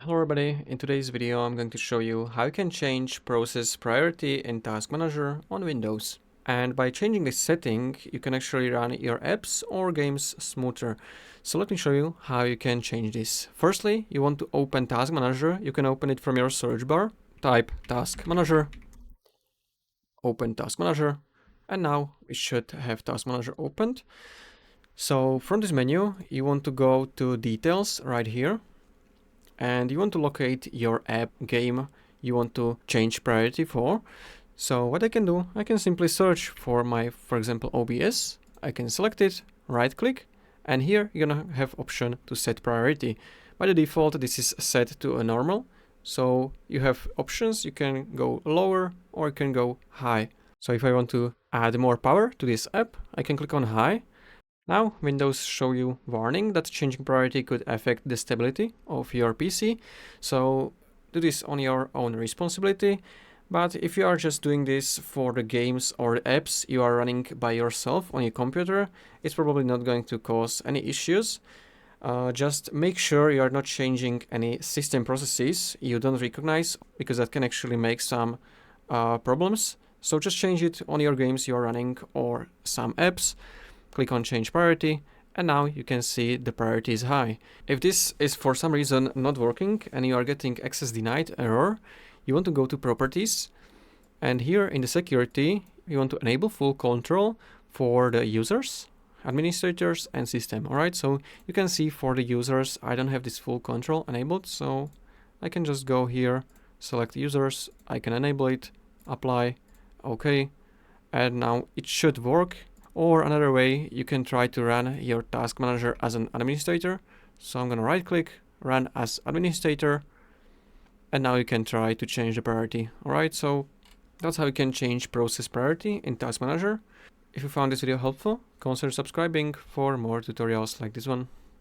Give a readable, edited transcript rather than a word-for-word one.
Hello everybody, in today's video I'm going to show you how you can change process priority in Task Manager on Windows. And by changing this setting, you can actually run your apps or games smoother. So let me show you how you can change this. Firstly, you want to open Task Manager. You can open it from your search bar, type Task Manager, open Task Manager, and now we should have Task Manager opened. So from this menu, you want to go to Details right here. And you want to locate your app game you want to change priority for. So what I can do, I can simply search for for example, OBS. I can select it, right click, and here you're gonna have option to set priority. By the default, this is set to a normal. So you have options, you can go lower or you can go high. So if I want to add more power to this app, I can click on high. Now, Windows show you warning that changing priority could affect the stability of your PC, so do this on your own responsibility. But if you are just doing this for the games or the apps you are running by yourself on your computer, it's probably not going to cause any issues. Just make sure you are not changing any system processes you don't recognize, because that can actually make some problems. So just change it on your games you are running or some apps. Click on change priority, and now you can see the priority is high. If this is for some reason not working and you are getting access denied error, you want to go to properties, and here in the security you want to enable full control for the users, administrators and system. Alright, so you can see for the users I don't have this full control enabled, so I can just go here, select users, I can enable it, apply, okay, and now it should work. Or another way, you can try to run your task manager as an administrator. So I'm gonna right click, run as administrator, and now you can try to change the priority. Alright, so that's how you can change process priority in Task Manager. If you found this video helpful, consider subscribing for more tutorials like this one.